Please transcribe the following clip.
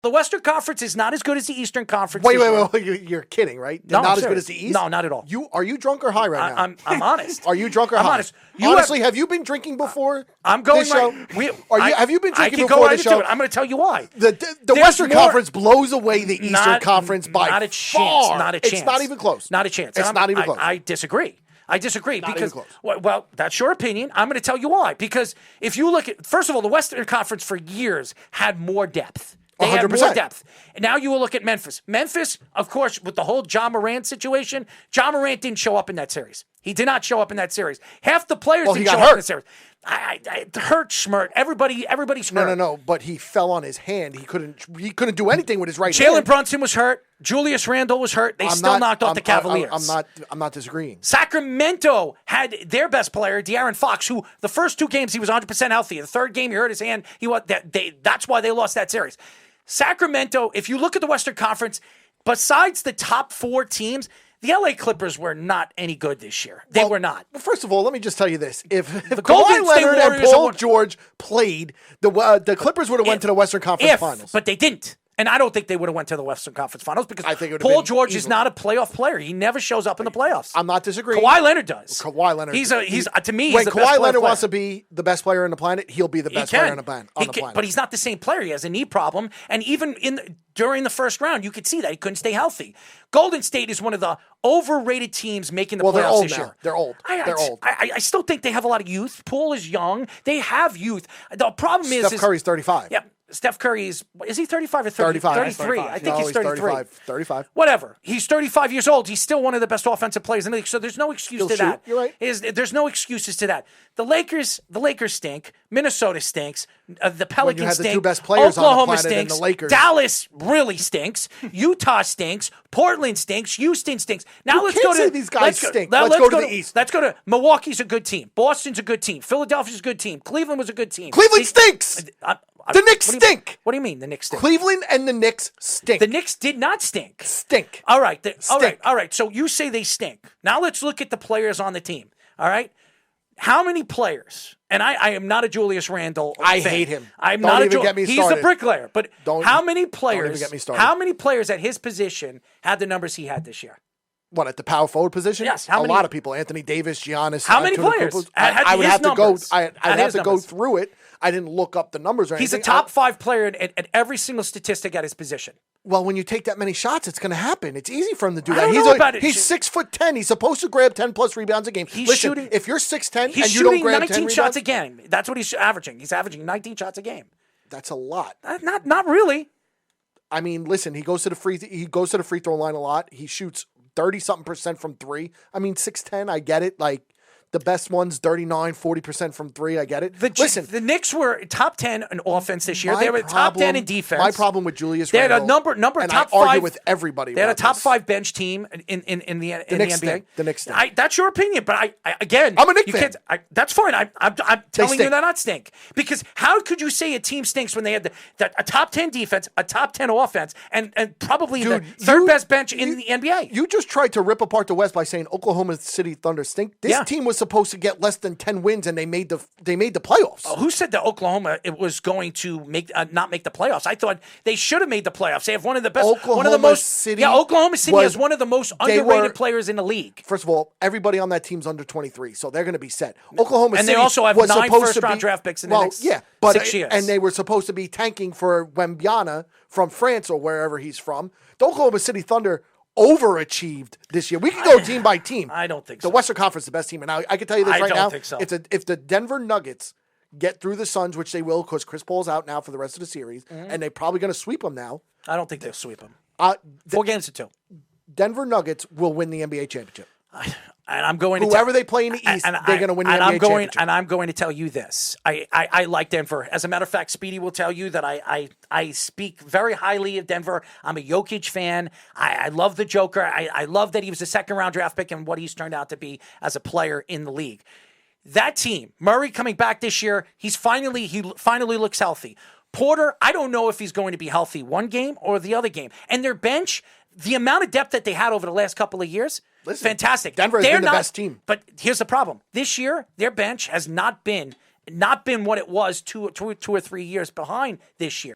The Western Conference is not as good as the Eastern Conference. Wait. You're kidding, right? No, not I'm as good serious. as the East? No, not at all. Are you drunk or high right now? I'm honest. Are you drunk or I'm high? honest. Honestly, have you been drinking before? I'm going this show? Have you been drinking before the show? I'm going to tell you why. The Western Conference blows away the Eastern Conference by not a chance. far. Not a chance. It's not even close. Not a chance. It's not even close. I disagree. Not because, even close. well, that's your opinion. I'm going to tell you why. Because if you look at, first of all, the Western Conference for years had more depth. They had 100%. more depth. And now you will look at Memphis. Memphis, of course, with the whole Ja Morant situation, Ja Morant didn't show up in that series. He did not show up in that series. Half the players didn't show up in the series. It hurt Schmert. Everybody's hurt. No. But he fell on his hand. He couldn't do anything with his right Jalen hand. Brunson was hurt. Julius Randle was hurt. They knocked off the Cavaliers. I'm not disagreeing. Sacramento had their best player, De'Aaron Fox, who the first 2 games he was 100% healthy. The third game he hurt his hand. That's why they lost that series. Sacramento, if you look at the Western Conference, besides the top 4 teams, the LA Clippers were not any good this year. They were not. Well, first of all, let me just tell you this. If the Golden Kawhi State Leonard and Warriors Paul George played, the Clippers would have went to the Western Conference Finals. But they didn't. And I don't think they would have went to the Western Conference Finals because I think Paul George is not a playoff player. He never shows up in the playoffs. I'm not disagreeing. Kawhi Leonard does. Kawhi Leonard. He's to me, when he's the Kawhi best Leonard player. wants to be the best player on the planet, he'll be the best player on the planet. But he's not the same player. He has a knee problem, and even during the first round, you could see that he couldn't stay healthy. Golden State is one of the overrated teams making the playoffs this year. They're old. They're old. I still think they have a lot of youth. Poole is young. They have youth. The problem is Steph Curry's 35. Yeah. Steph Curry is he 35 or 30? 33. I think he's 33. 35. Whatever. He's 35 years old. He's still one of the best offensive players in the league. So there's no excuse to that. You're right. There's no excuses to that. The Lakers stink. Minnesota stinks. The Pelicans you have stink. the 2 best players Oklahoma on the planet stinks. and the Lakers. Dallas really stinks. Utah stinks. Portland stinks. Houston stinks. Now let's go to these guys stink. Let's go to the East. Let's go to Milwaukee's a good team. Boston's a good team. Philadelphia's a good team. Cleveland was a good team. Cleveland stinks. The Knicks stink. What do you mean the Knicks stink? Cleveland and the Knicks stink. The Knicks did not stink. Stink. All right. All right. So you say they stink. Now let's look at the players on the team. All right. How many players? And I am not a Julius Randle fan. I hate him. I'm Don't not even a get me He's started. the bricklayer. But how many players? Don't even get me started. How many players at his position had the numbers he had this year? What, at the power forward position? Yes. A lot of people. Anthony Davis, Giannis. How many players? I would have to go. I'd have to go through it. I didn't look up the numbers or anything. He's a top 5 player at every single statistic at his position. Well, when you take that many shots, it's going to happen. It's easy for him to do I that. don't know about it. He's 6'10". He's supposed to grab 10+ rebounds a game. He's Listen, shooting. If you're 6'10" and he's you don't shooting grab 19 10 shots rebounds, a game. That's what he's averaging. He's averaging 19 shots a game. That's a lot. Not really. I mean, listen. He goes to the free throw line a lot. He shoots 30-something% from 3. I mean, 6'10". I get it. Like, the best one's 39-40% from 3. I get it. Listen, the Knicks were top 10 in offense this year. They were top 10 in defense. My problem with Julius They had Randle, a number and top I argue 5 with everybody. They had a top this. 5 bench team in the NBA. Stink. The Knicks stink. That's your opinion, but I again, I'm a Knicks fan. That's fine. I'm telling you stink. they're not stink, because how could you say a team stinks when they had a top 10 defense, a top 10 offense, and probably the third best bench in the NBA? You just tried to rip apart the West by saying Oklahoma City Thunder stink. This team was supposed to get less than 10 wins, and they made the playoffs. Who said that Oklahoma was going to not make the playoffs? I thought they should have made the playoffs. They have one of the best, Oklahoma City has one of the most underrated players in the league. First of all, everybody on that team's under 23, so they're going to be set. Oklahoma City, and they also have 9 first-round draft picks in the next 6 years. And they were supposed to be tanking for Wembanyama from France or wherever he's from. The Oklahoma City Thunder overachieved this year. We can go team by team. I don't think so. The Western Conference is the best team. And I can tell you this right now. I don't think so. If the Denver Nuggets get through the Suns, which they will because Chris Paul's out now for the rest of the series, and they're probably going to sweep them now. I don't think they'll sweep them. 4 games to 2. Denver Nuggets will win the NBA championship. And I'm going to whoever they play in the East, they're going to win the NBA championship. And I'm going to tell you this. I like Denver. As a matter of fact, Speedy will tell you that I speak very highly of Denver. I'm a Jokic fan. I love the Joker. I love that he was a second-round draft pick and what he's turned out to be as a player in the league. That team, Murray coming back this year, he finally looks healthy. Porter, I don't know if he's going to be healthy one game or the other game. And their bench, the amount of depth that they had over the last couple of years, fantastic. Denver has been the best team. But here's the problem. This year, their bench has not been what it was 2 or 3 years behind this year.